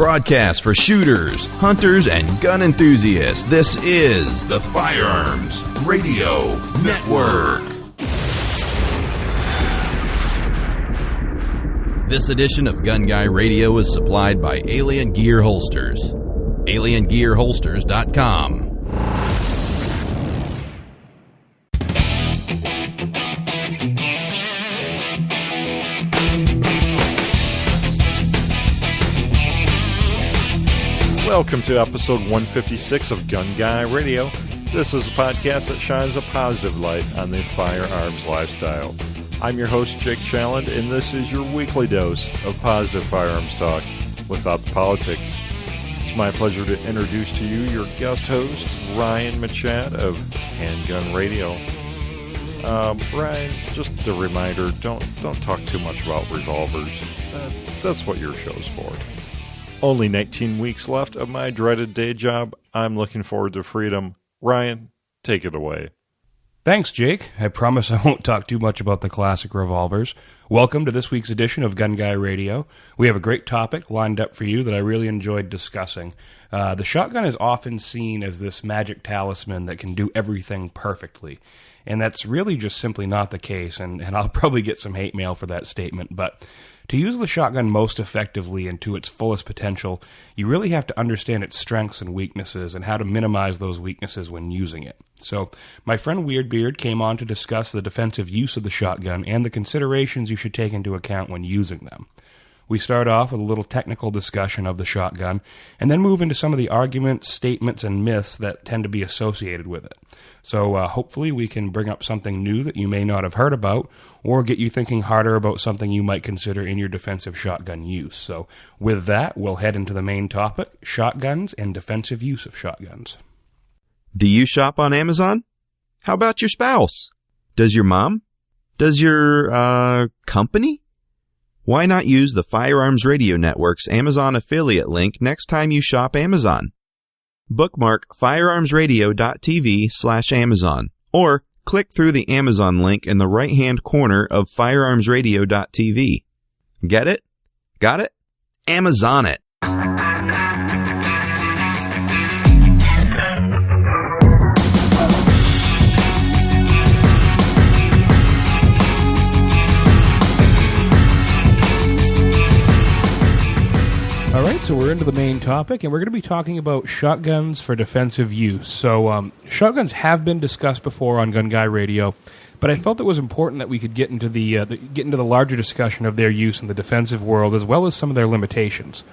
broadcast for shooters, hunters, and gun enthusiasts. This is the Firearms Radio Network. This edition of Gun Guy Radio is supplied by Alien Gear Holsters. AlienGearHolsters.com. Welcome to episode 156 of Gun Guy Radio. This is a podcast that shines a positive light on the firearms lifestyle. I'm your host, Jake Challand, and this is your weekly dose of positive firearms talk without the politics. It's my pleasure to introduce to you your guest host, Ryan Machat of Handgun Radio. Ryan, just a reminder, don't talk too much about revolvers. That's what your show's for. Only 19 weeks left of my dreaded day job. I'm looking forward to freedom. Ryan, take it away. Thanks, Jake. I promise I won't talk too much about the classic revolvers. Welcome to this week's edition of Gun Guy Radio. We have a great topic lined up for you that I really enjoyed discussing. The shotgun is often seen as this magic talisman that can do everything perfectly. And that's really just simply not the case, and I'll probably get some hate mail for that statement, but to use the shotgun most effectively and to its fullest potential, you really have to understand its strengths and weaknesses and how to minimize those weaknesses when using it. So, my friend Weirdbeard came on to discuss the defensive use of the shotgun and the considerations you should take into account when using them. We start off with a little technical discussion of the shotgun, and then move into some of the arguments, statements, and myths that tend to be associated with it. So hopefully we can bring up something new that you may not have heard about, or get you thinking harder about something you might consider in your defensive shotgun use. So with that, we'll head into the main topic, shotguns and defensive use of shotguns. Do you shop on Amazon? How about your spouse? Does your mom? Does your company? Why not use the Firearms Radio Network's Amazon affiliate link next time you shop Amazon? Bookmark firearmsradio.tv/Amazon or click through the Amazon link in the right-hand corner of firearmsradio.tv. Get it? Got it? Amazon it. All right, so we're into the main topic, and we're going to be talking about shotguns for defensive use. So shotguns have been discussed before on Gun Guy Radio, but I felt it was important that we could get into the larger discussion of their use in the defensive world, as well as some of their limitations.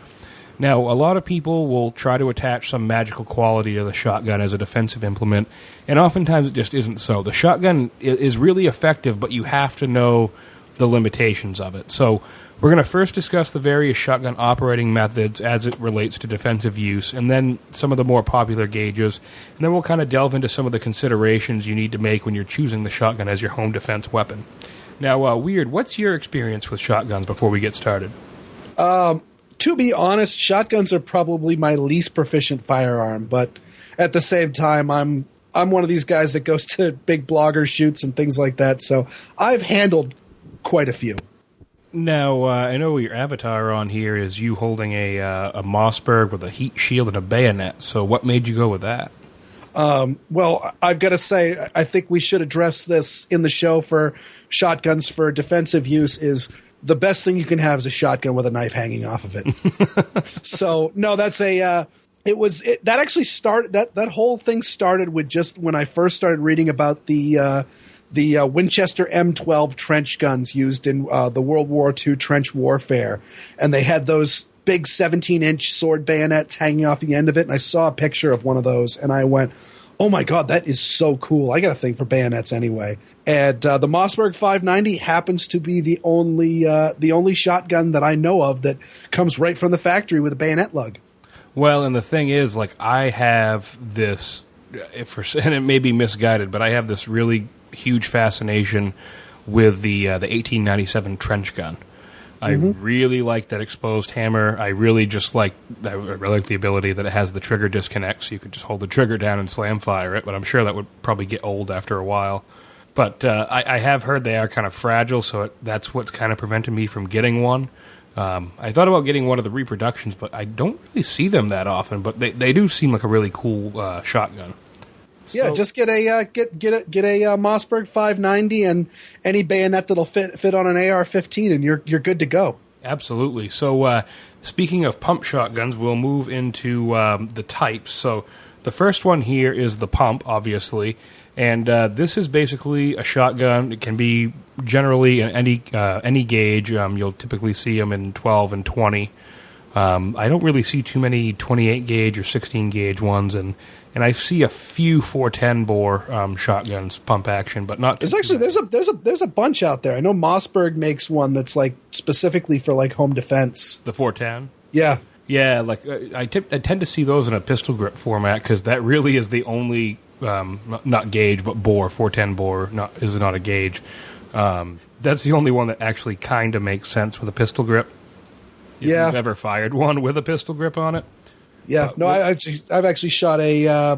Now, a lot of people will try to attach some magical quality to the shotgun as a defensive implement, and oftentimes it just isn't so. The shotgun is really effective, but you have to know the limitations of it. So we're going to first discuss the various shotgun operating methods as it relates to defensive use, and then some of the more popular gauges, and then we'll kind of delve into some of the considerations you need to make when you're choosing the shotgun as your home defense weapon. Now, Weird, what's your experience with shotguns before we get started? To be honest, shotguns are probably my least proficient firearm, but at the same time, I'm one of these guys that goes to big blogger shoots and things like that, so I've handled quite a few. Now, I know your avatar on here is you holding a Mossberg with a heat shield and a bayonet, so what made you go with that? Well, I've got to say, I think we should address this in the show for shotguns for defensive use is the best thing you can have is a shotgun with a knife hanging off of it. So, no, that's that whole thing started with just when I first started reading about the Winchester M12 trench guns used in the World War II trench warfare. And they had those big 17-inch sword bayonets hanging off the end of it. And I saw a picture of one of those, and I went, oh, my God, that is so cool. I got a thing for bayonets anyway. And the Mossberg 590 happens to be the only shotgun that I know of that comes right from the factory with a bayonet lug. Well, and the thing is, like, I have this, and it may be misguided, but I have this really huge fascination with the 1897 trench gun. I really like that exposed hammer. I really like the ability that it has the trigger disconnect, so you could just hold the trigger down and slam fire it, but I'm sure that would probably get old after a while. But I have heard they are kind of fragile, so that's what's kind of prevented me from getting one. I thought about getting one of the reproductions, but I don't really see them that often. But they do seem like a really cool shotgun. Yeah, just get a Mossberg 590 and any bayonet that'll fit on an AR-15, and you're good to go. Absolutely. So speaking of pump shotguns, we'll move into the types. So the first one here is the pump, obviously, and this is basically a shotgun. It can be generally in any gauge. You'll typically see them in 12 and 20. I don't really see too many 28 gauge or 16 gauge ones, and I see a few 410 bore shotguns pump action, but not. There's a bunch out there. I know Mossberg makes one that's like specifically for like home defense. The 410. Yeah. Yeah, like I tend to see those in a pistol grip format because that really is the only not gauge but bore. 410 bore is not a gauge. That's the only one that actually kind of makes sense with a pistol grip. If you've ever fired one with a pistol grip on it. Yeah, I've actually shot I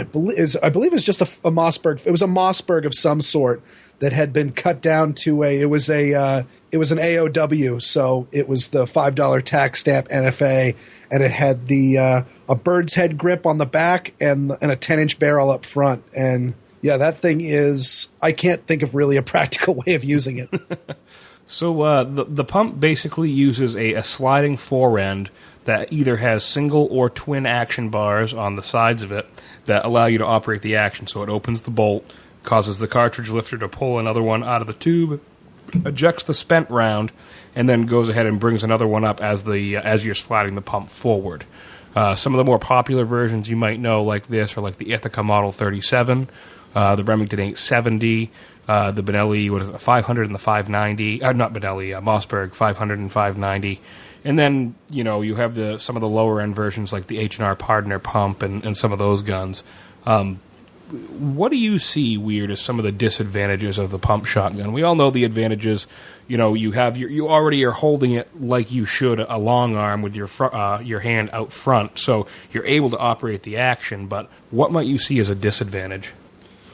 believe it was just a Mossberg. It was a Mossberg of some sort that had been cut down to it was an AOW, so it was the $5 tax stamp NFA, and it had a bird's head grip on the back and a 10-inch barrel up front, and yeah, that thing is, I can't think of really a practical way of using it. So the pump basically uses a sliding forend that either has single or twin action bars on the sides of it that allow you to operate the action. So it opens the bolt, causes the cartridge lifter to pull another one out of the tube, ejects the spent round, and then goes ahead and brings another one up as you're sliding the pump forward. Some of the more popular versions you might know like this are like the Ithaca Model 37, the Remington 870, the Benelli, 500 and the 590, not Benelli, Mossberg 500 and 590. And then, you have some of the lower-end versions like the H&R Pardner pump and some of those guns. What do you see, Weird, as some of the disadvantages of the pump shotgun? We all know the advantages. You already are holding it like you should a long arm with your hand out front, so you're able to operate the action. But what might you see as a disadvantage?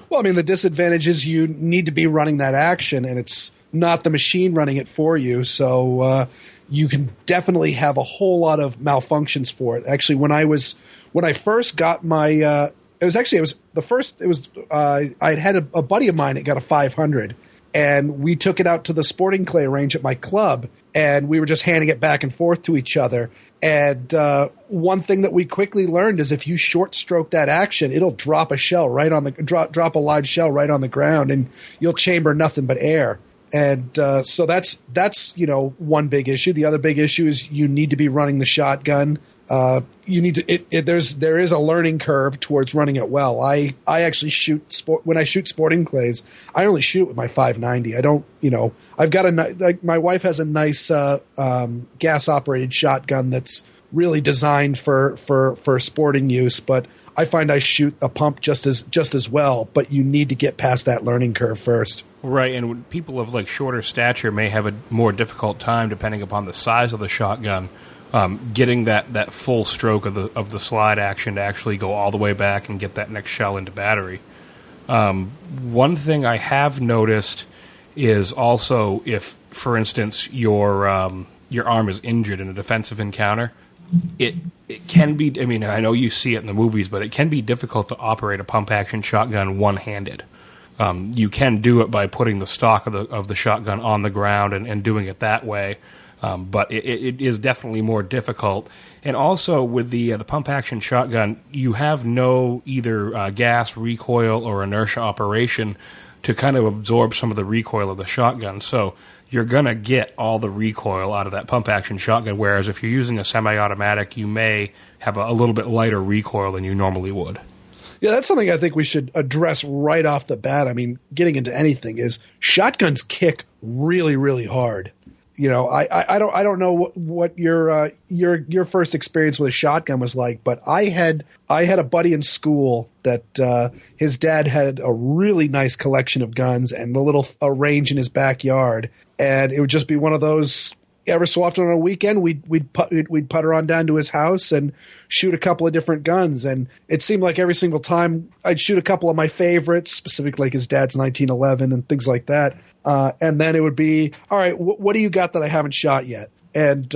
Well, I mean, the disadvantage is you need to be running that action, and it's not the machine running it for you. So you can definitely have a whole lot of malfunctions for it. Actually, when I first got my, I had a buddy of mine that got a 500, and we took it out to the sporting clay range at my club, and we were just handing it back and forth to each other. And one thing that we quickly learned is if you short stroke that action, it'll drop a shell right on the drop a live shell right on the ground, and you'll chamber nothing but air. And so that's one big issue. The other big issue is you need to be running the shotgun. You need to. There is a learning curve towards running it well. I actually when I shoot sporting clays, I only shoot with my 590. I don't. I've got my wife has a nice gas operated shotgun that's really designed for sporting use, but I find I shoot a pump just as well. But you need to get past that learning curve first. Right, and people of shorter stature may have a more difficult time, depending upon the size of the shotgun, getting that full stroke of the slide action to actually go all the way back and get that next shell into battery. One thing I have noticed is also if, for instance, your arm is injured in a defensive encounter, it can be. I mean, I know you see it in the movies, but it can be difficult to operate a pump action shotgun one-handed. You can do it by putting the stock of the shotgun on the ground and doing it that way, but it is definitely more difficult. And also with the pump action shotgun, you have no either gas, recoil, or inertia operation to kind of absorb some of the recoil of the shotgun. So you're going to get all the recoil out of that pump action shotgun, whereas if you're using a semi-automatic, you may have a little bit lighter recoil than you normally would. Yeah, that's something I think we should address right off the bat. I mean, getting into anything is shotguns kick really, really hard. I don't know what your first experience with a shotgun was like, but I had a buddy in school that his dad had a really nice collection of guns and a range in his backyard, and it would just be one of those ever so often on a weekend, we'd putter on down to his house and shoot a couple of different guns. And it seemed like every single time I'd shoot a couple of my favorites, specifically like his dad's 1911 and things like that. And then it would be, all right, what do you got that I haven't shot yet? And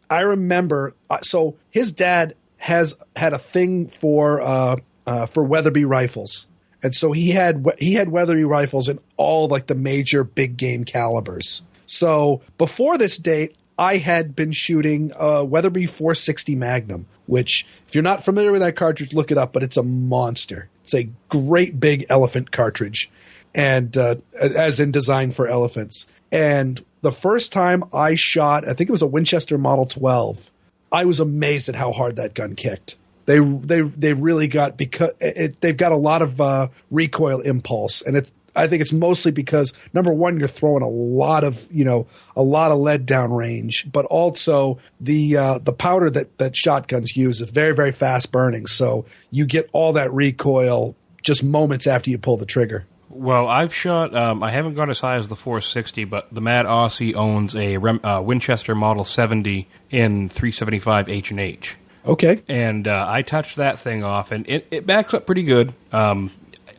I remember, so his dad had a thing for Weatherby rifles. And so he had Weatherby rifles in all like the major big game calibers. So before this date, I had been shooting a Weatherby 460 Magnum, which if you're not familiar with that cartridge, look it up, but it's a monster. It's a great big elephant cartridge, and as in designed for elephants. And the first time I shot, I think it was a Winchester Model 12, I was amazed at how hard that gun kicked. They really got, because they've got a lot of recoil impulse, and I think it's mostly because, number one, you're throwing a lot of lead down range, but also the powder that shotguns use is very, very fast burning, so you get all that recoil just moments after you pull the trigger. Well, I've shot, I haven't gone as high as the 460, but the Mad Aussie owns a Winchester Model 70 in 375 H&H. Okay. And I touched that thing off, and it backs up pretty good.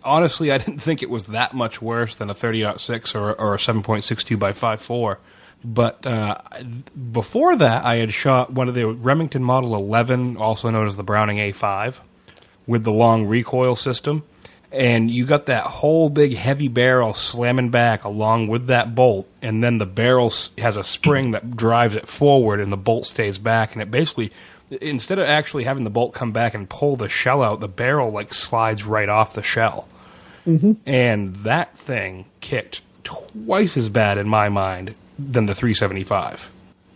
Honestly, I didn't think it was that much worse than a 30-06 or a 7.62 by 5.4. But before that, I had shot one of the Remington Model 11, also known as the Browning A5, with the long recoil system. And you got that whole big heavy barrel slamming back along with that bolt, and then the barrel has a spring that drives it forward, and the bolt stays back, and it basically, instead of actually having the bolt come back and pull the shell out, the barrel like slides right off the shell. Mm-hmm. And that thing kicked twice as bad in my mind than the 375.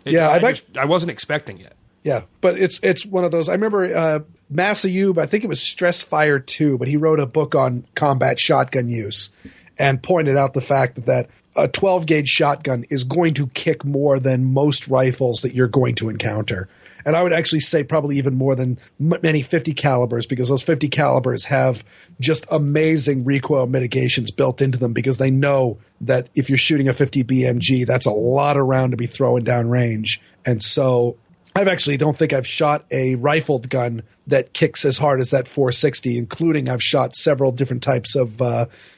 I wasn't expecting it. Yeah, but it's one of those. I remember Masayub, I think it was Stress Fire 2, but he wrote a book on combat shotgun use and pointed out the fact that a 12-gauge shotgun is going to kick more than most rifles that you're going to encounter. And I would actually say probably even more than many 50 calibers, because those 50 calibers have just amazing recoil mitigations built into them, because they know that if you're shooting a 50 BMG, that's a lot of round to be throwing down range. And so don't think I've shot a rifled gun that kicks as hard as that 460, including I've shot several different types of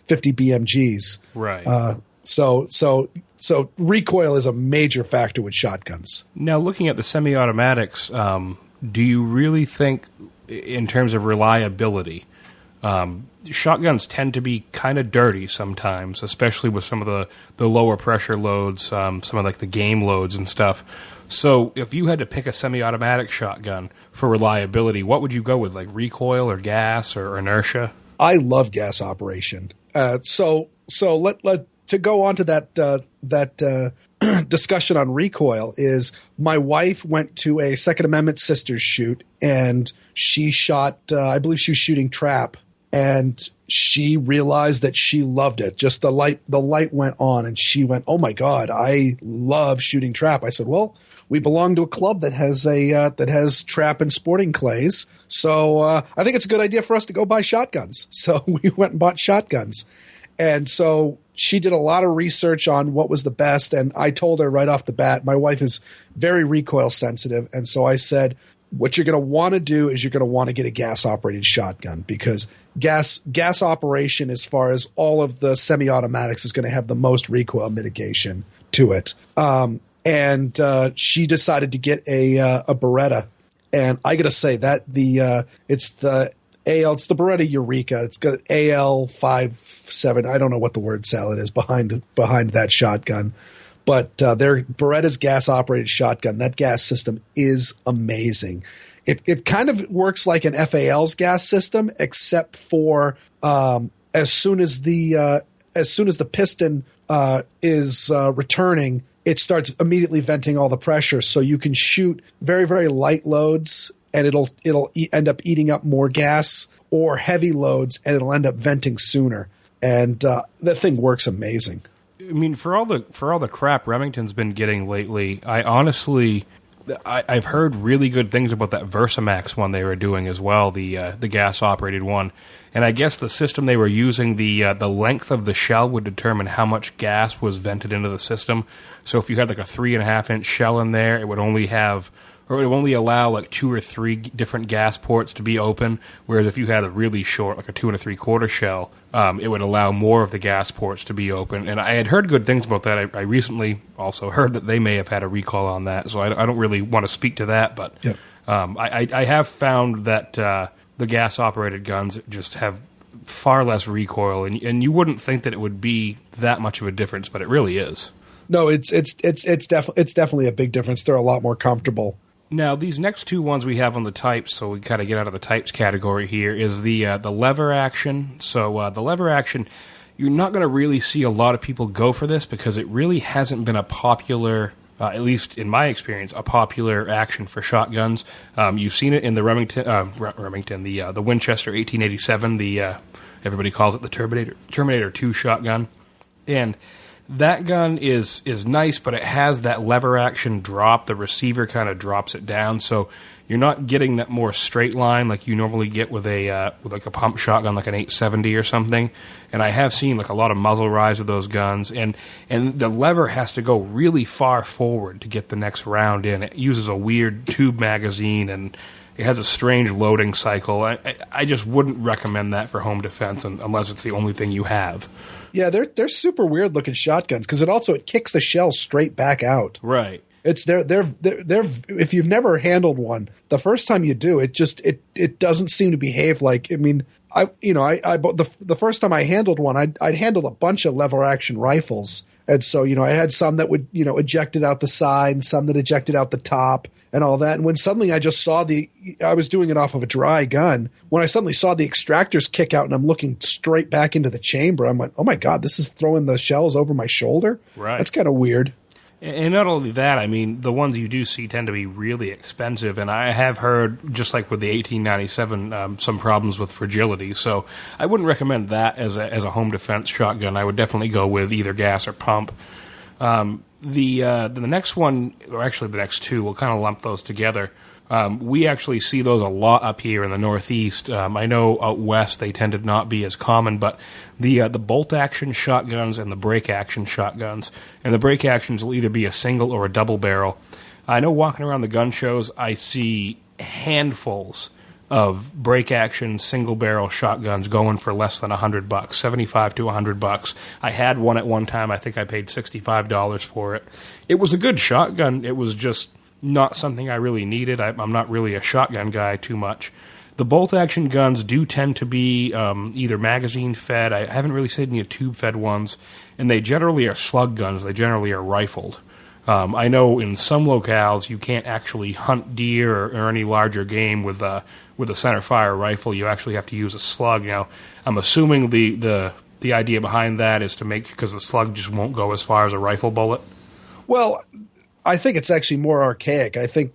50 BMGs. Right. So recoil is a major factor with shotguns. Now, looking at the semi-automatics, do you really think, in terms of reliability, shotguns tend to be kind of dirty sometimes, especially with some of the lower pressure loads, some of like the game loads and stuff. So if you had to pick a semi-automatic shotgun for reliability, what would you go with, like recoil or gas or inertia? I love gas operation. So to go on to that discussion on recoil is, my wife went to a Second Amendment Sisters shoot, and she shot, I believe she was shooting trap, and she realized that she loved it. Just the light went on, and she went, "Oh my God, I love shooting trap." I said, "Well, we belong to a club that has trap and sporting clays, so I think it's a good idea for us to go buy shotguns." So we went and bought shotguns, and so she did a lot of research on what was the best. And I told her right off the bat, my wife is very recoil sensitive, and so I said, what you're going to want to do is you're going to want to get a gas-operated shotgun, because gas operation, as far as all of the semi-automatics, is going to have the most recoil mitigation to it. And she decided to get a Beretta, and I got to say that it's the Beretta Eureka. It's got AL57. I don't know what the word salad is behind that shotgun. But their Beretta's gas-operated shotgun, that gas system is amazing. It kind of works like an FAL's gas system, except for as soon as the piston is returning, it starts immediately venting all the pressure. So you can shoot very, very light loads, and it'll end up eating up more gas, or heavy loads, and it'll end up venting sooner. And that thing works amazing. I mean, for all the crap Remington's been getting lately, I honestly, I've heard really good things about that Versamax one they were doing as well, the gas-operated one. And I guess the system they were using, the length of the shell would determine how much gas was vented into the system. So if you had like a 3.5-inch shell in there, it would only allow like 2 or 3 different gas ports to be open. Whereas if you had a really short, like a 2 3/4 shell, it would allow more of the gas ports to be open. And I had heard good things about that. I recently also heard that they may have had a recall on that. So I don't really want to speak to that, but Yep. I have found that the gas-operated guns just have far less recoil, and you wouldn't think that it would be that much of a difference, but it really is. No, it's definitely a big difference. They're a lot more comfortable. Now, these next two ones we have on the types, so we kind of get out of the types category here, is the lever action. So the lever action, you're not going to really see a lot of people go for this because it really hasn't been a popular, at least in my experience, a popular action for shotguns. You've seen it in the the Winchester 1887, everybody calls it the Terminator 2 shotgun. And that gun is nice, but it has that lever action drop. The receiver kind of drops it down, so you're not getting that more straight line like you normally get with a pump shotgun, like an 870 or something. And I have seen like a lot of muzzle rise with those guns, and the lever has to go really far forward to get the next round in. It uses a weird tube magazine, and it has a strange loading cycle. I just wouldn't recommend that for home defense unless it's the only thing you have. Yeah, they're super weird looking shotguns because it kicks the shell straight back out. Right. It's they're if you've never handled one, the first time you do, it doesn't seem to behave like. I mean, the first time I handled one, I'd handled a bunch of lever action rifles, and so I had some that would ejected out the side, and some that ejected out the top, and all that. And when suddenly I just saw I was doing it off of a dry gun. When I suddenly saw the extractors kick out and I'm looking straight back into the chamber, I'm like, oh my God, this is throwing the shells over my shoulder? Right. That's kind of weird. And not only that, I mean, the ones you do see tend to be really expensive. And I have heard, just like with the 1897, some problems with fragility. So I wouldn't recommend that as a home defense shotgun. I would definitely go with either gas or pump. The next one, or actually the next two, we'll kind of lump those together. We actually see those a lot up here in the Northeast. I know out west they tend to not be as common, but the bolt-action shotguns and the break-action shotguns, and the break-actions will either be a single or a double barrel. I know walking around the gun shows, I see handfuls of break-action single-barrel shotguns going for less than $100, $75 to $100. I had one at one time. I think I paid $65 for it. It was a good shotgun. It was just not something I really needed. I'm not really a shotgun guy too much. The bolt-action guns do tend to be either magazine-fed. I haven't really seen any tube-fed ones, and they generally are slug guns. They generally are rifled. I know in some locales you can't actually hunt deer or any larger game with a center-fire rifle. You actually have to use a slug. Now, I'm assuming the idea behind that is to make because the slug just won't go as far as a rifle bullet. Well, I think it's actually more archaic. I think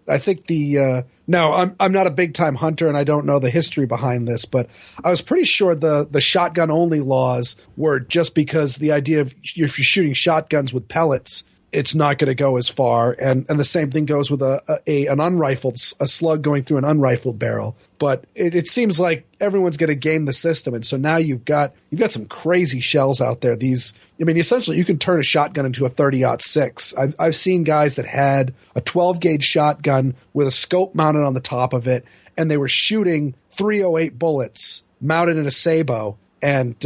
no, I'm not a big time hunter and I don't know the history behind this, but I was pretty sure the shotgun only laws were just because the idea of if you're shooting shotguns with pellets, it's not going to go as far, and the same thing goes with an unrifled slug going through an unrifled barrel. But it seems like everyone's going to game the system, and so now you've got some crazy shells out there. Essentially, you can turn a shotgun into a 30-06. I've seen guys that had a 12-gauge shotgun with a scope mounted on the top of it, and they were shooting 308 bullets mounted in a sabot, and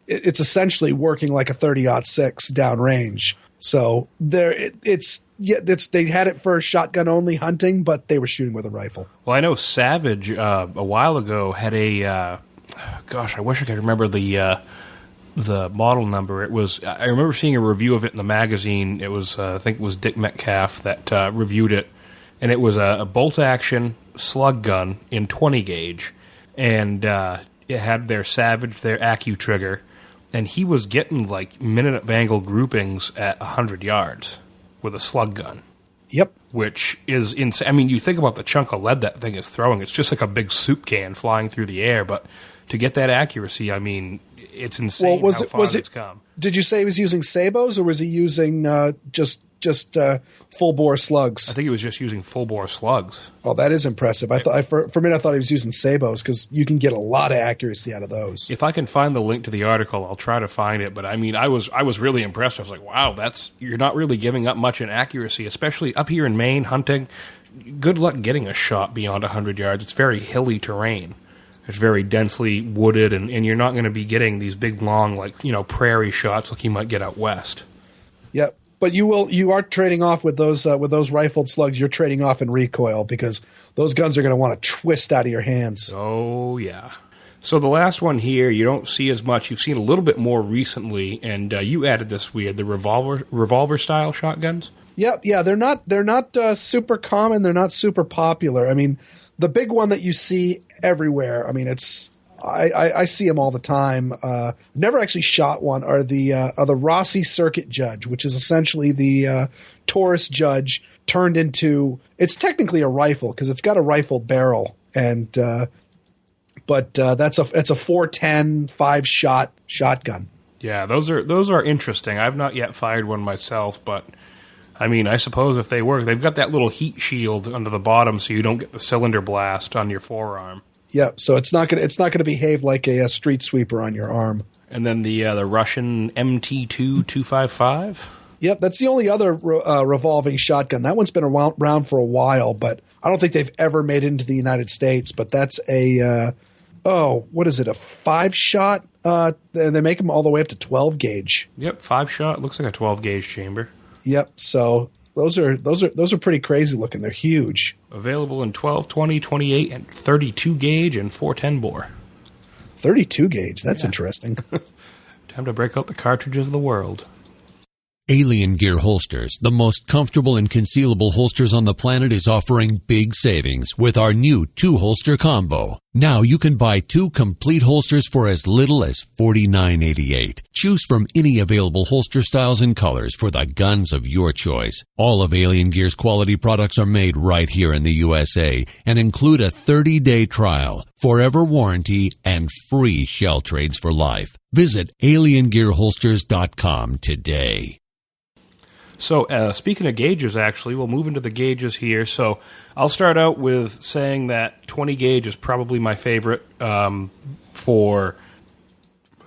it's essentially working like a 30-06 downrange. So they had it for shotgun only hunting, but they were shooting with a rifle. Well, I know Savage a while ago had a I wish I could remember the model number. I remember seeing a review of it in the magazine. It was I think it was Dick Metcalf that reviewed it, and it was a bolt action slug gun in 20 gauge, and it had their Savage, their AccuTrigger. And he was getting like minute of angle groupings at 100 yards with a slug gun. Yep. Which is insane. I mean, you think about the chunk of lead that thing is throwing. It's just like a big soup can flying through the air. But to get that accuracy, I mean, it's insane how far it's come. Did you say he was using sabots or was he using just just full bore slugs? I think he was just using full bore slugs. Oh, that is impressive. For a minute I thought he was using sabos because you can get a lot of accuracy out of those. If I can find the link to the article, I'll try to find it. But I mean, I was really impressed. I was like, wow, you're not really giving up much in accuracy, especially up here in Maine hunting. Good luck getting a shot beyond 100 yards. It's very hilly terrain. It's very densely wooded, and you're not going to be getting these big, long, prairie shots like you might get out west. Yep, but you are trading off with those rifled slugs. You're trading off in recoil because those guns are going to want to twist out of your hands. Oh yeah. So the last one here, you don't see as much. You've seen a little bit more recently, and you added this weird, the revolver style shotguns. Yep, yeah, they're not super common. They're not super popular. I mean, the big one that you see everywhere, I mean, I see them all the time. Never actually shot one. Are the Rossi Circuit Judge, which is essentially the Taurus Judge turned into. It's technically a rifle because it's got a rifle barrel, and it's a 410 5-shot shotgun. Yeah, those are interesting. I've not yet fired one myself, but. I mean, I suppose if they work, they've got that little heat shield under the bottom, so you don't get the cylinder blast on your forearm. Yep. So it's not gonna behave like a street sweeper on your arm. And then the Russian MT2 255. Yep, that's the only other revolving shotgun. That one's been around for a while, but I don't think they've ever made it into the United States. But that's what is it? A 5-shot? They make them all the way up to 12 gauge. Yep, 5-shot. Looks like a 12 gauge chamber. Yep. So those are pretty crazy looking. They're huge. Available in 12, 20, 28, and 32 gauge and 410 bore. 32 gauge. That's interesting. Time to break out the cartridges of the world. Alien Gear Holsters, the most comfortable and concealable holsters on the planet, is offering big savings with our new 2-holster combo. Now you can buy 2 complete holsters for as little as $49.88. Choose from any available holster styles and colors for the guns of your choice. All of Alien Gear's quality products are made right here in the USA and include a 30-day trial, forever warranty, and free shell trades for life. Visit aliengearholsters.com today. So, speaking of gauges, actually, we'll move into the gauges here. So, I'll start out with saying that 20 gauge is probably my favorite for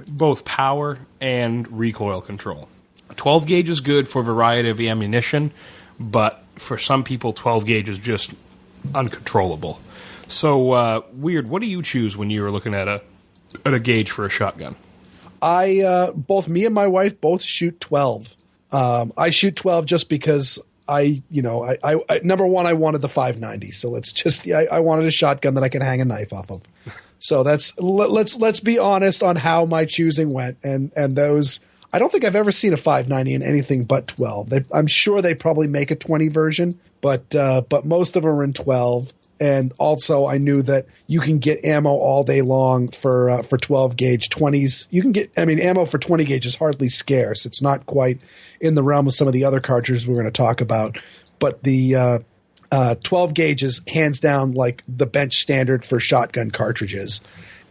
both power and recoil control. 12 gauge is good for variety of ammunition, but for some people, 12 gauge is just uncontrollable. So, Weird, what do you choose when you're looking at a gauge for a shotgun? Both me and my wife both shoot 12. I shoot 12 just because I number one, I wanted the 590. So I wanted a shotgun that I can hang a knife off of. So let's be honest on how my choosing went. And those, I don't think I've ever seen a 590 in anything but 12. I'm sure they probably make a 20 version, but most of them are in 12. And also, I knew that you can get ammo all day long for 12 gauge 20s. You can get, ammo for 20 gauge is hardly scarce. It's not quite in the realm of some of the other cartridges we're going to talk about. But the 12 gauge is hands down like the bench standard for shotgun cartridges.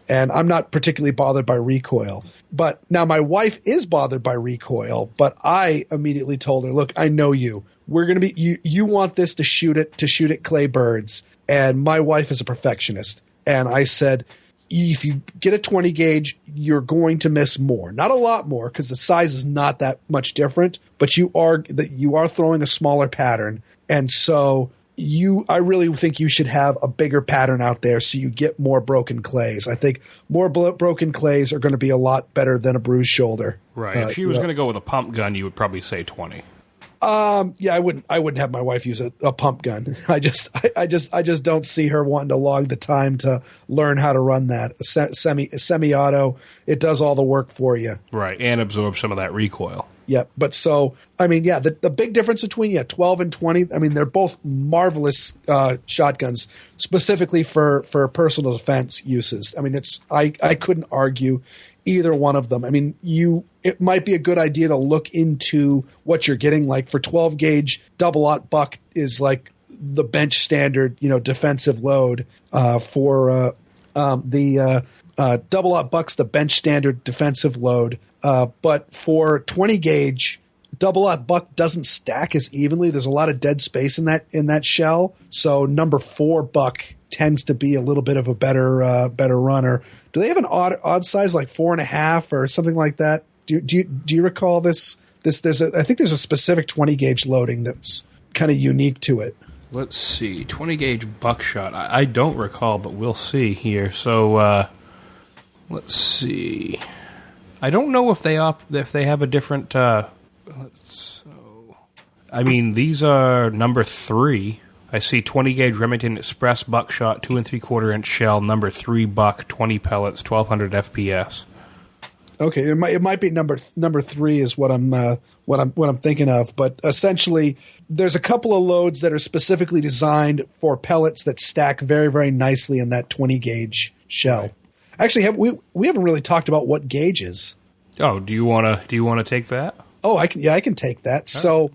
And I'm not particularly bothered by recoil. But now my wife is bothered by recoil, but I immediately told her, look, I know you. We're going to be, you want this to shoot at clay birds. And my wife is a perfectionist. And I said, if you get a 20 gauge, you're going to miss more. Not a lot more because the size is not that much different, but you are throwing a smaller pattern. And so I really think you should have a bigger pattern out there so you get more broken clays. I think more broken clays are going to be a lot better than a bruised shoulder. Right. If she was going to go with a pump gun, you would probably say 20. Yeah, I wouldn't have my wife use a pump gun. I just don't see her wanting to log the time to learn how to run that. Semi-auto, it does all the work for you. Right, and absorb some of that recoil. Yeah, but so, the big difference between 12 and 20, they're both marvelous shotguns, specifically for personal defense uses. I couldn't argue either one of them. It might be a good idea to look into what you're getting. Like for 12 gauge, double-aught buck is like the bench standard, defensive load. For the double-aught buck's the bench standard defensive load. But for 20 gauge, double-aught buck doesn't stack as evenly. There's a lot of dead space in that shell. So number 4 buck tends to be a little bit of a better runner. Do they have an odd size like 4.5 or something like that? Do you recall this? I think there's a specific 20 gauge loading that's kind of unique to it. Let's see, 20 gauge buckshot. I don't recall, but we'll see here. So let's see. I don't know if they have a different. I mean, these are number 3. I see 20 gauge Remington Express buckshot, 2 3/4 inch shell, number 3 buck, 20 pellets, 1200 FPS. Okay, it might be number 3 is what I'm thinking of, but essentially there's a couple of loads that are specifically designed for pellets that stack very, very nicely in that 20 gauge shell. Right. Actually, we haven't really talked about what gauge is. Oh, do you want to take that? Oh, I can take that. Right. So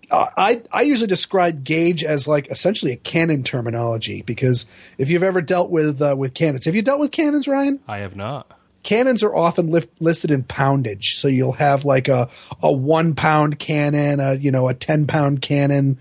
I usually describe gauge as like essentially a cannon terminology, because if you've ever dealt with cannons, have you dealt with cannons, Ryan? I have not. Cannons are often listed in poundage, so you'll have like a 1 pound cannon, a 10 pound cannon,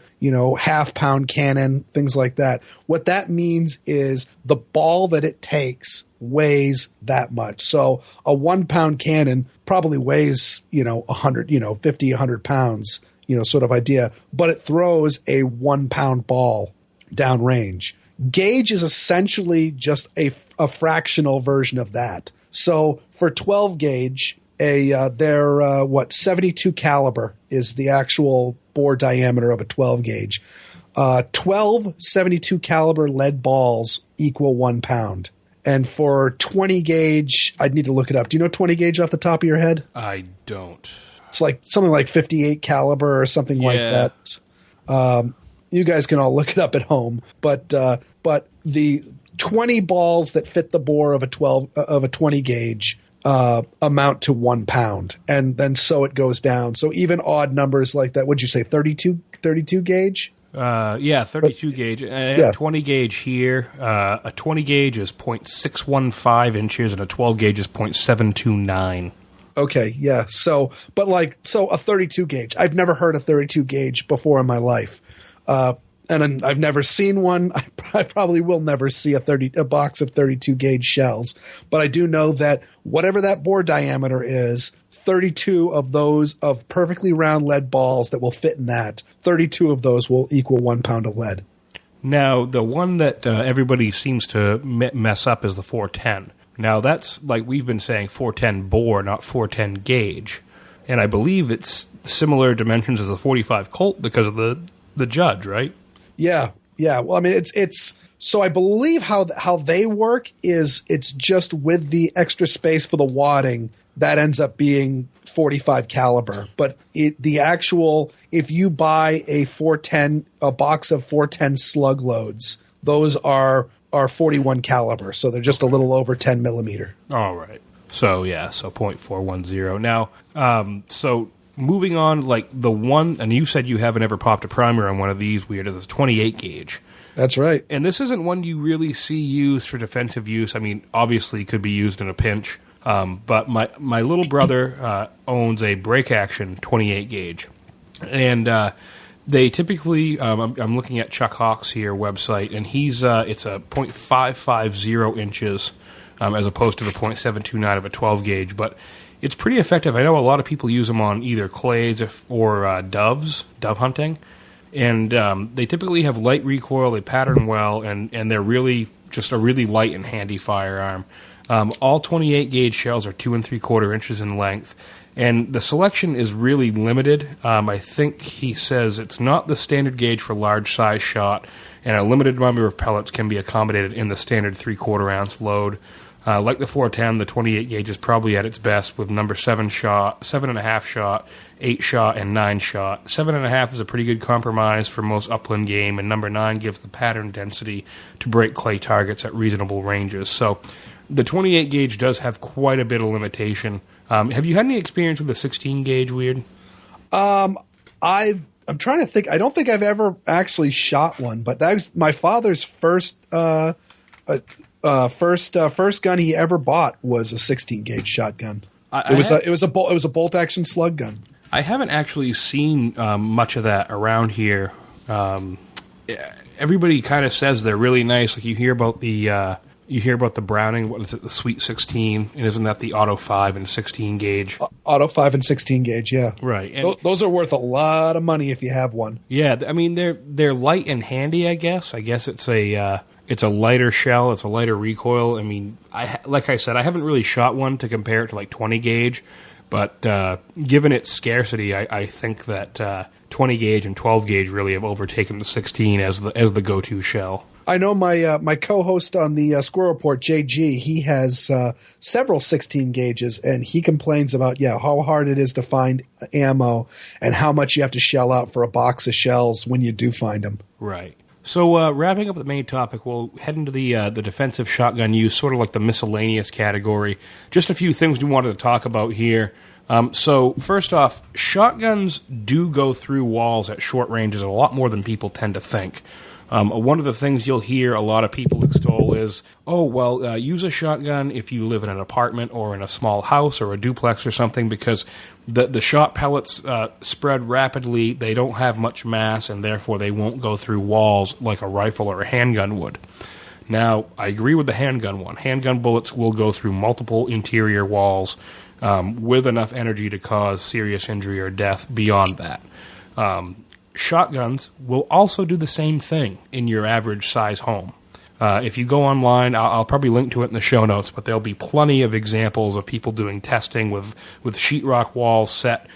half pound cannon, things like that. What that means is the ball that it takes weighs that much. So a 1 pound cannon probably weighs 100, 50, 100 pounds, sort of idea, but it throws a 1 pound ball downrange. Gauge is essentially just a fractional version of that. So for 12 gauge, they're 72 caliber is the actual bore diameter of a 12 gauge. 12 72 caliber lead balls equal 1 pound. And for 20 gauge, I'd need to look it up. Do you know 20 gauge off the top of your head? I don't. It's like something like 58 caliber or something like that. You guys can all look it up at home, but the 20 balls that fit the bore of a 20 gauge amount to 1 pound, and then so it goes down. So even odd numbers like that. Would you say 32 gauge? 32 gauge. I have 20 gauge here. A 20 gauge is 0.615 inches, and a 12 gauge is 0.729. Okay, yeah. So a 32 gauge. I've never heard a 32 gauge before in my life. And I've never seen one. I probably will never see a box of 32 gauge shells. But I do know that whatever that bore diameter is, 32 of those of perfectly round lead balls that will fit in that, 32 of those will equal 1 pound of lead. Now, the one that everybody seems to mess up is the 410. Now, that's, like we've been saying, 410 bore, not 410 gauge. And I believe it's similar dimensions as the 45 Colt because of the judge, right? Yeah. Well, I mean, it's so I believe how they work is it's just with the extra space for the wadding that ends up being 45 caliber. But if you buy a box of 410 slug loads, those are 41 caliber, so they're just a little over 10 millimeter. All right. So 0.410. Now, so moving on, like the one, and you said you haven't ever popped a primer on one of these weird, it's a 28 gauge. That's right. And this isn't one you really see used for defensive use. I mean, obviously it could be used in a pinch. But my little brother owns a break action 28 gauge. And they typically, I'm looking at Chuck Hawk's here website, and it's a 0.550 inches as opposed to the 0.729 of a 12 gauge. But it's pretty effective. I know a lot of people use them on either clays or dove hunting. And they typically have light recoil, they pattern well, and they're really just a really light and handy firearm. All 28 gauge shells are 2 3/4 inches in length, and the selection is really limited. I think he says it's not the standard gauge for large size shot, and a limited number of pellets can be accommodated in the standard 3/4 ounce load. Like the 410, the 28 gauge is probably at its best with number 7 shot, 7.5 shot, 8 shot, and 9 shot. 7.5 is a pretty good compromise for most upland game, and number 9 gives the pattern density to break clay targets at reasonable ranges. So the 28 gauge does have quite a bit of limitation. Have you had any experience with the 16 gauge, Weird? I'm trying to think. I don't think I've ever actually shot one, but that was my father's first gun he ever bought was a 16 gauge shotgun. It was a bolt action slug gun. I haven't actually seen much of that around here. Everybody kind of says they're really nice. Like you hear about the Browning. What is it? The Sweet 16, and isn't that the Auto 5 and 16 gauge? Auto 5 and 16 gauge, yeah. Right. And those are worth a lot of money if you have one. Yeah, I mean they're light and handy. I guess it's a lighter shell. It's a lighter recoil. I mean, like I said, I haven't really shot one to compare it to like 20 gauge, but given its scarcity, I think that 20 gauge and 12 gauge really have overtaken the 16 as the go-to shell. I know my co-host on the Squirrel Report, JG, he has several 16 gauges, and he complains about how hard it is to find ammo and how much you have to shell out for a box of shells when you do find them. Right. So wrapping up the main topic, we'll head into the defensive shotgun use, sort of like the miscellaneous category. Just a few things we wanted to talk about here. So first off, shotguns do go through walls at short ranges a lot more than people tend to think. One of the things you'll hear a lot of people extol is, use a shotgun if you live in an apartment or in a small house or a duplex or something, because the shot pellets spread rapidly, they don't have much mass, and therefore they won't go through walls like a rifle or a handgun would. Now, I agree with the handgun one. Handgun bullets will go through multiple interior walls with enough energy to cause serious injury or death beyond that. Shotguns will also do the same thing in your average size home. If you go online, I'll probably link to it in the show notes, but there'll be plenty of examples of people doing testing with sheetrock walls set,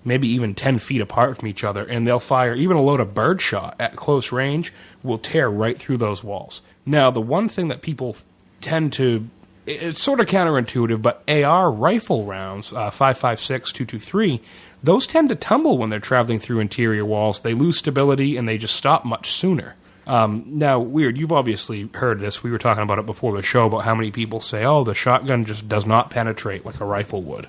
maybe even 10 feet apart from each other, and they'll fire even a load of birdshot at close range will tear right through those walls. Now, the one thing that people tend to, it's sort of counterintuitive, but AR rifle rounds, 5.56, 223, those tend to tumble when they're traveling through interior walls. They lose stability, and they just stop much sooner. Now, Weird, you've obviously heard this. We were talking about it before the show about how many people say, the shotgun just does not penetrate like a rifle would.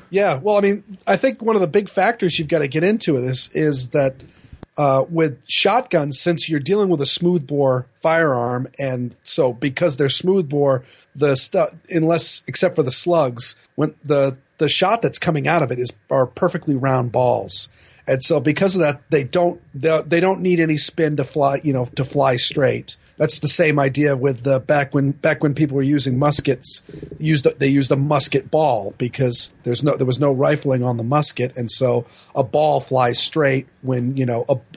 Yeah, well, I mean, I think one of the big factors you've got to get into this is that with shotguns, since you're dealing with a smoothbore firearm, and so because they're smoothbore, except for the slugs, when the shot that's coming out of it are perfectly round balls. And so because of that, they don't need any spin to fly straight. That's the same idea with the back when people were using muskets, they used a musket ball because there was no rifling on the musket, and so a ball flies straight when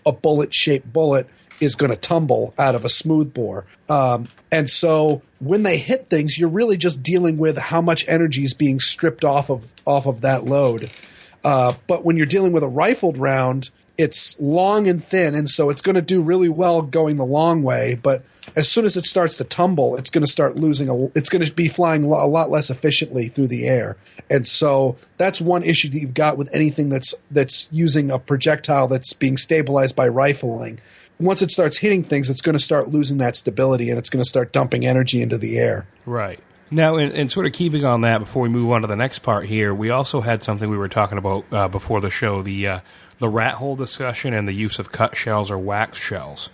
a bullet-shaped bullet is going to tumble out of a smoothbore. And so when they hit things, you're really just dealing with how much energy is being stripped off of that load. But when you're dealing with a rifled round, it's long and thin, and so it's going to do really well going the long way. But as soon as it starts to tumble, it's going to start it's going to be flying a lot less efficiently through the air. And so that's one issue that you've got with anything that's using a projectile that's being stabilized by rifling. Once it starts hitting things, it's going to start losing that stability, and it's going to start dumping energy into the air. Right. Now, and sort of keeping on that, before we move on to the next part here, we also had something we were talking about before the show, the rat hole discussion and the use of cut shells or wax shells.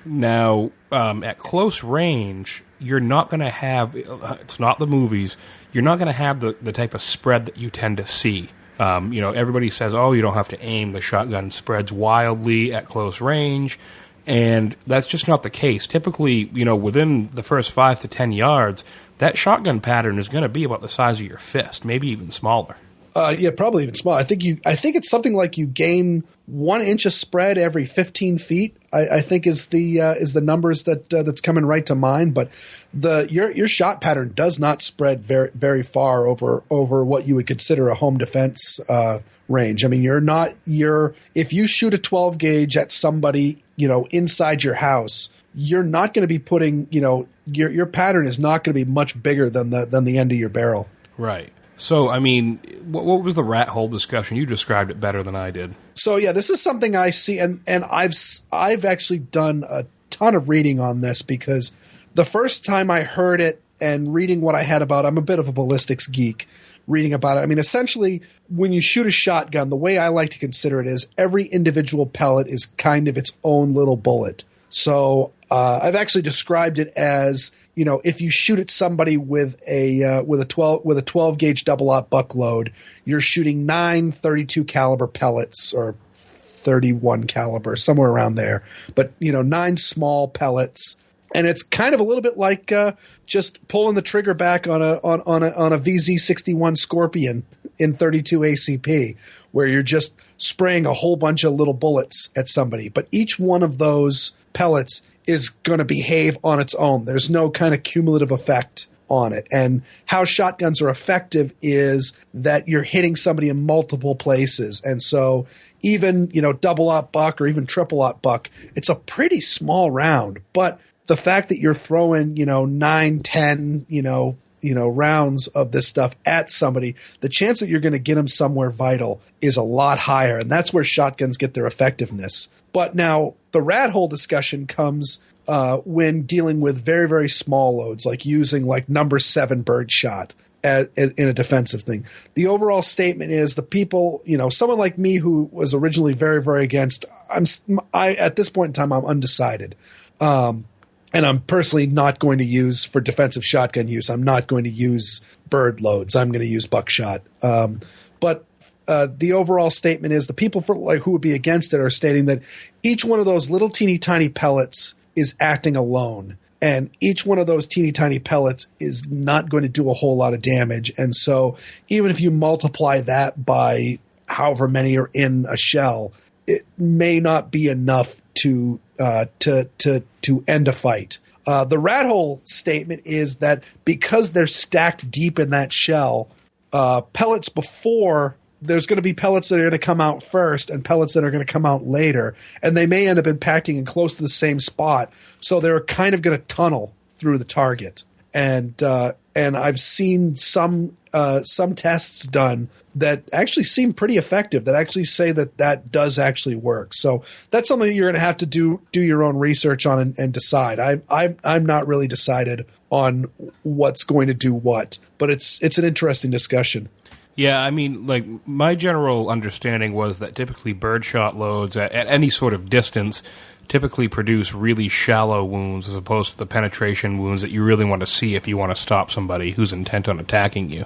Now, at close range, you're not going to have, it's not the movies, you're not going to have the type of spread that you tend to see. Everybody says, you don't have to aim. The shotgun spreads wildly at close range. And that's just not the case. Typically, within the first 5 to 10 yards, that shotgun pattern is going to be about the size of your fist, maybe even smaller. Yeah, probably even smaller. I think it's something like you gain 1 inch of spread every 15 feet. I think is the numbers that's coming right to mind. But your shot pattern does not spread very very far over what you would consider a home defense range. I mean, if you shoot a 12 gauge at somebody inside your house, you're not going to be putting your pattern is not going to be much bigger than the end of your barrel. Right. So, I mean, what was the rat hole discussion? You described it better than I did. So, yeah, this is something I see, and I've actually done a ton of reading on this because the first time I heard it and reading what I had about, I'm a bit of a ballistics geek, reading about it. I mean, essentially, when you shoot a shotgun, the way I like to consider it is every individual pellet is kind of its own little bullet. So I've actually described it as if you shoot at somebody with a 12 gauge double-aught buck load, you're shooting 9 .32 caliber pellets or 31 caliber, somewhere around there. But 9 small pellets, and it's kind of a little bit like just pulling the trigger back on a VZ61 Scorpion in 32 ACP, where you're just spraying a whole bunch of little bullets at somebody. But each one of those pellets is going to behave on its own. There's no kind of cumulative effect on it. And how shotguns are effective is that you're hitting somebody in multiple places. And so even, double-aught buck or even triple-aught buck, it's a pretty small round. But the fact that you're throwing, 9, 10, rounds of this stuff at somebody, the chance that you're going to get them somewhere vital is a lot higher. And that's where shotguns get their effectiveness. But now the rat hole discussion comes when dealing with very, very small loads, like using number 7 birdshot in a defensive thing. The overall statement is the people, someone like me who was originally very, very against, at this point in time, I'm undecided. And I'm personally not going to use, for defensive shotgun use, I'm not going to use bird loads. I'm going to use buckshot. But the overall statement is the people who would be against it are stating that each one of those little teeny tiny pellets is acting alone. And each one of those teeny tiny pellets is not going to do a whole lot of damage. And so even if you multiply that by however many are in a shell, it may not be enough to end a fight. The rat hole statement is that because they're stacked deep in that shell, pellets before, there's going to be pellets that are going to come out first and pellets that are going to come out later, and they may end up impacting in close to the same spot. So they're kind of going to tunnel through the target. And I've seen some tests done that actually seem pretty effective, that actually say that does actually work. So that's something that you're going to have to do your own research on and decide. I'm not really decided on what's going to do what, but it's an interesting discussion. Yeah, I mean, my general understanding was that typically birdshot loads at any sort of distance typically produce really shallow wounds as opposed to the penetration wounds that you really want to see if you want to stop somebody who's intent on attacking you.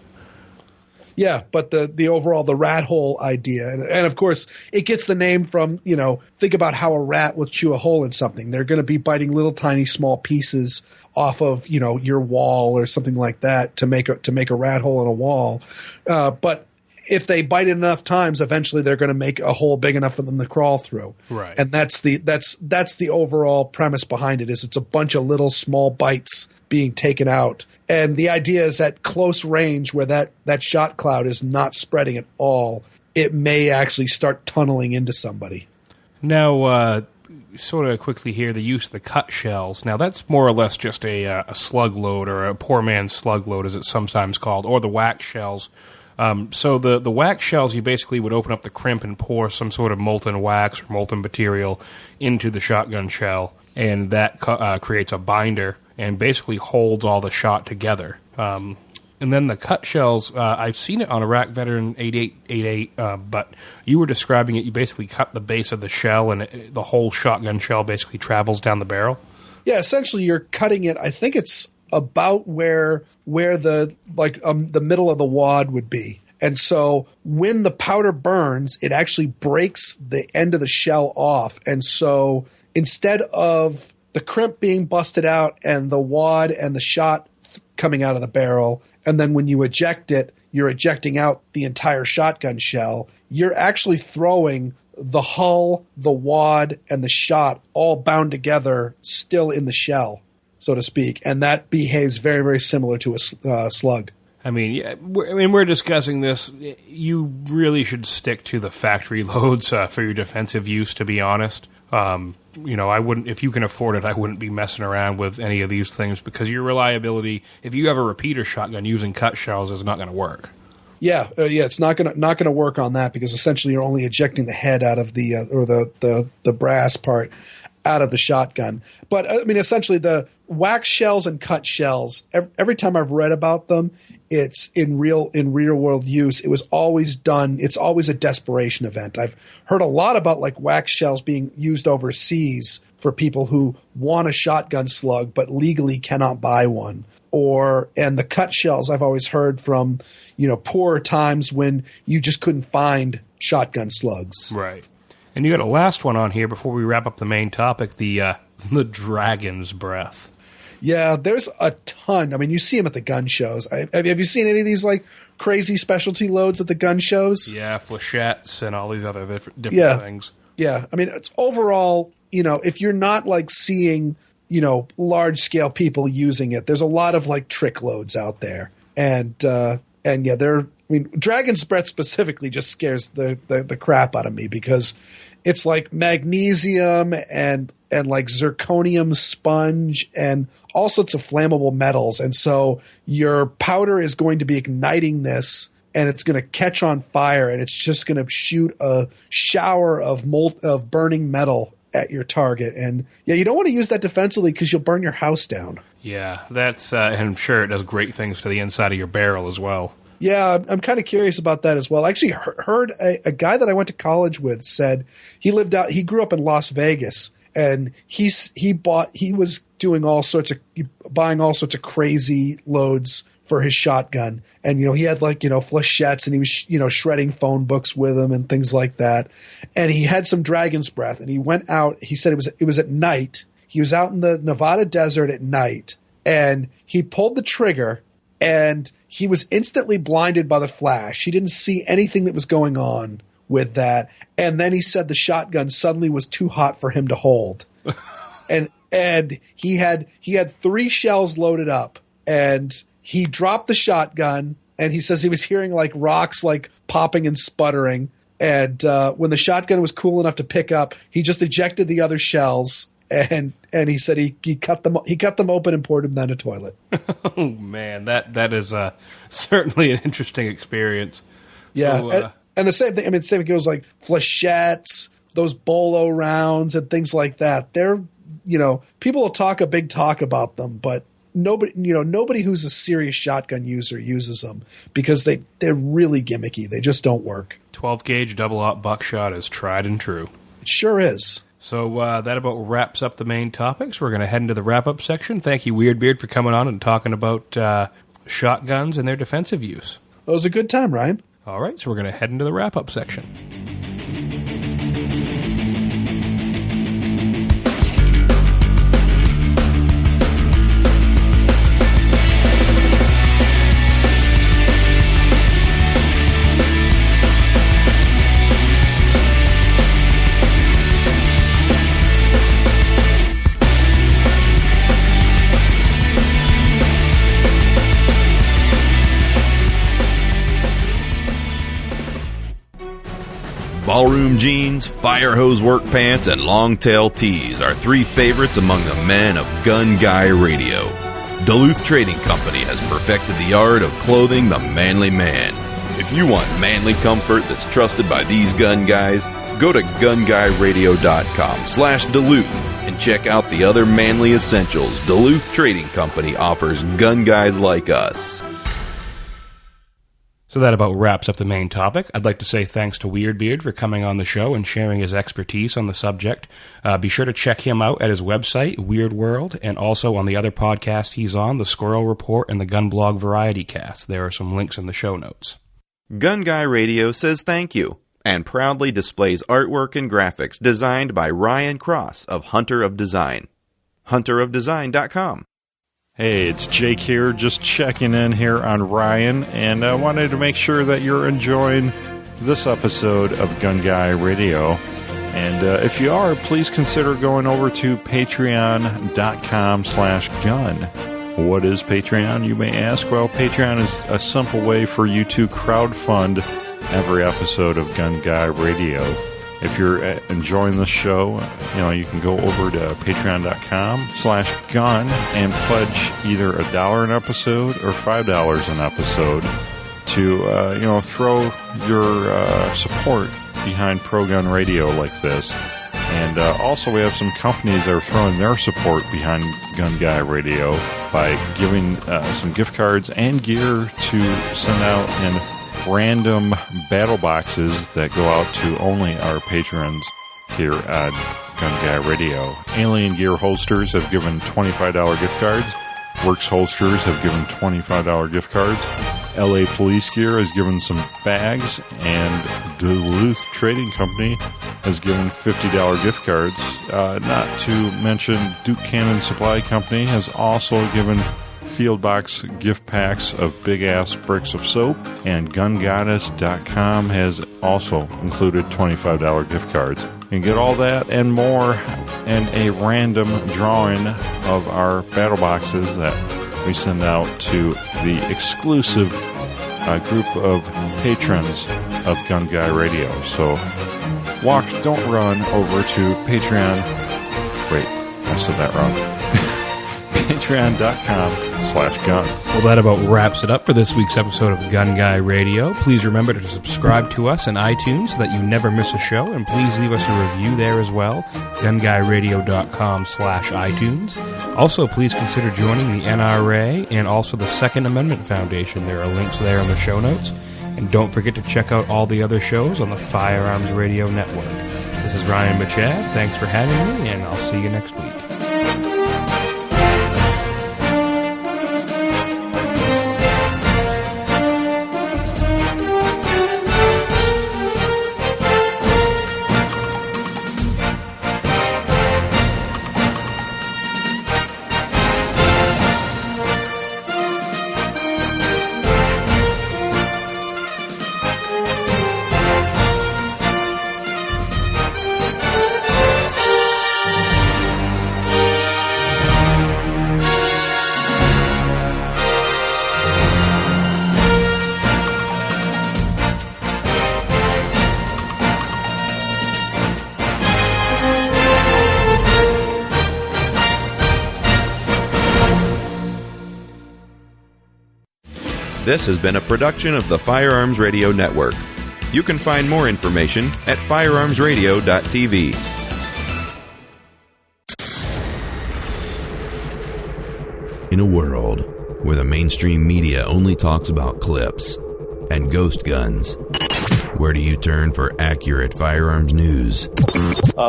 Yeah, but the overall, the rat hole idea, and of course, it gets the name from, think about how a rat will chew a hole in something. They're going to be biting little tiny small pieces off of, your wall or something like that to make a rat hole in a wall. But if they bite it enough times, eventually they're going to make a hole big enough for them to crawl through. Right. And that's the overall premise behind it, is it's a bunch of little small bites being taken out. And the idea is at close range where that shot cloud is not spreading at all, it may actually start tunneling into somebody. Now, sort of quickly here, the use of the cut shells. Now, that's more or less just a slug load, or a poor man's slug load, as it's sometimes called, or the wax shells. So the wax shells, you basically would open up the crimp and pour some sort of molten wax or molten material into the shotgun shell, and that creates a binder and basically holds all the shot together. And then the cut shells, I've seen it on Iraq Veteran 8888, but you were describing it, you basically cut the base of the shell and the whole shotgun shell basically travels down the barrel? Yeah, essentially you're cutting it, I think it's about where the middle of the wad would be. And so when the powder burns, it actually breaks the end of the shell off. And so instead of the crimp being busted out and the wad and the shot coming out of the barrel, and then when you eject it, you're ejecting out the entire shotgun shell, you're actually throwing the hull, the wad, and the shot all bound together still in the shell, so to speak. And that behaves very, very similar to a slug. I mean, we're discussing this. You really should stick to the factory loads for your defensive use, to be honest. I wouldn't, if you can afford it, I wouldn't be messing around with any of these things, because your reliability, if you have a repeater shotgun using cut shells, is not going to work. Yeah, it's not gonna work on that, because essentially you're only ejecting the head out of the brass part out of the shotgun. But I mean, essentially the wax shells and cut shells, every time I've read about them, it's in real world use. It was always done. It's always a desperation event. I've heard a lot about like wax shells being used overseas for people who want a shotgun slug but legally cannot buy one. And the cut shells I've always heard from, poorer times when you just couldn't find shotgun slugs. Right. And you got a last one on here before we wrap up the main topic, the dragon's breath. Yeah, there's a ton. I mean, you see them at the gun shows. Have you seen any of these like crazy specialty loads at the gun shows? Yeah, flechettes and all these other different things. Yeah, I mean, it's overall, if you're not like seeing, large scale people using it, there's a lot of like trick loads out there, and yeah, dragon's breath specifically just scares the crap out of me because it's like magnesium and like zirconium sponge and all sorts of flammable metals. And so your powder is going to be igniting this and it's going to catch on fire and it's just going to shoot a shower of burning metal at your target. And yeah, you don't want to use that defensively because you'll burn your house down. Yeah, that's and I'm sure it does great things to the inside of your barrel as well. Yeah, I'm kind of curious about that as well. I actually heard a guy that I went to college with said he grew up in Las Vegas, and he was doing buying all sorts of crazy loads for his shotgun. And, he had like, flechettes, and he was, shredding phone books with them and things like that. And he had some dragon's breath, and he went out. He said it was at night. He was out in the Nevada desert at night, and he pulled the trigger, and he was instantly blinded by the flash. He didn't see anything that was going on with that. And then he said the shotgun suddenly was too hot for him to hold. and he had 3 shells loaded up, and he dropped the shotgun, and he says he was hearing like rocks like popping and sputtering. And when the shotgun was cool enough to pick up, he just ejected the other shells. And he said he cut them open and poured them down the toilet. Oh man, that is certainly an interesting experience. Yeah, so, and the same thing. I mean, the same goes like flechettes, those bolo rounds, and things like that. They're people will talk a big talk about them, but nobody who's a serious shotgun user uses them because they're really gimmicky. They just don't work. 12 gauge double-aught buckshot is tried and true. It sure is. So that about wraps up the main topics. We're going to head into the wrap-up section. Thank you, Weirdbeard, for coming on and talking about shotguns and their defensive use. It was a good time, Ryan. All right, so we're going to head into the wrap-up section. Ballroom jeans, fire hose work pants, and long-tail tees are 3 favorites among the men of Gun Guy Radio. Duluth Trading Company has perfected the art of clothing the manly man. If you want manly comfort that's trusted by these gun guys, go to gunguyradio.com/Duluth and check out the other manly essentials Duluth Trading Company offers gun guys like us. So that about wraps up the main topic. I'd like to say thanks to Weirdbeard for coming on the show and sharing his expertise on the subject. Be sure to check him out at his website, Weird World, and also on the other podcast he's on, The Squirrel Report and the Gun Blog Variety Cast. There are some links in the show notes. Gun Guy Radio says thank you and proudly displays artwork and graphics designed by Ryan Cross of Hunter of Design. hunterofdesign.com. Hey, it's Jake here, just checking in here on Ryan, and I wanted to make sure that you're enjoying this episode of Gun Guy Radio. And if you are, please consider going over to patreon.com/gun. What is Patreon, you may ask? Well, Patreon is a simple way for you to crowdfund every episode of Gun Guy Radio. If you're enjoying the show, you can go over to patreon.com/gun and pledge either $1 an episode or $5 an episode to, throw your support behind Pro Gun Radio like this. And also we have some companies that are throwing their support behind Gun Guy Radio by giving some gift cards and gear to send out in random battle boxes that go out to only our patrons here at Gun Guy Radio. Alien Gear Holsters have given $25 gift cards. Works Holsters have given $25 gift cards. LA Police Gear has given some bags, and Duluth Trading Company has given $50 gift cards. Not to mention Duke Cannon Supply Company has also given Field Box gift packs of big-ass bricks of soap, and GunGoddess.com has also included $25 gift cards. You can get all that and more in a random drawing of our battle boxes that we send out to the exclusive group of patrons of Gun Guy Radio. So don't run over to Patreon. Wait, I said that wrong. Patreon.com/gun. Well, that about wraps it up for this week's episode of Gun Guy Radio. Please remember to subscribe to us on iTunes so that you never miss a show, and please leave us a review there as well, gunguyradio.com/iTunes. Also, please consider joining the NRA and also the Second Amendment Foundation. There are links there in the show notes. And don't forget to check out all the other shows on the Firearms Radio Network. This is Ryan Machad. Thanks for having me, and I'll see you next week. This has been a production of the Firearms Radio Network. You can find more information at firearmsradio.tv. In a world where the mainstream media only talks about clips and ghost guns, where do you turn for accurate firearms news?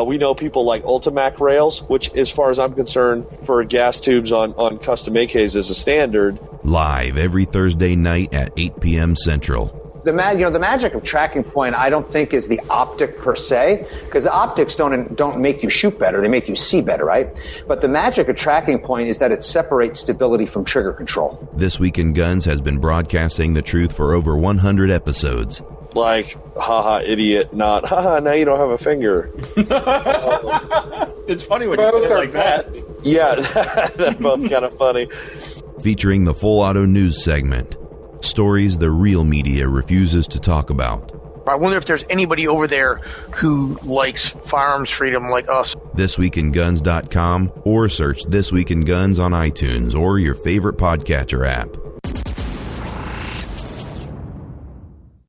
We know people like Ultimac rails, which, as far as I'm concerned, for gas tubes on custom AKs is a standard. Live every Thursday night at 8 p.m. Central. The magic of tracking point, I don't think, is the optic per se, because the optics don't make you shoot better; they make you see better, right? But the magic of tracking point is that it separates stability from trigger control. This Week in Guns has been broadcasting the truth for over 100 episodes. Like, haha, idiot, not, haha, now you don't have a finger. It's funny when you say it like that. Yeah, they're both kind of funny. Featuring the Full Auto News segment. Stories the real media refuses to talk about. I wonder if there's anybody over there who likes firearms freedom like us. ThisWeekinGuns.com or search This Week in Guns on iTunes or your favorite podcatcher app.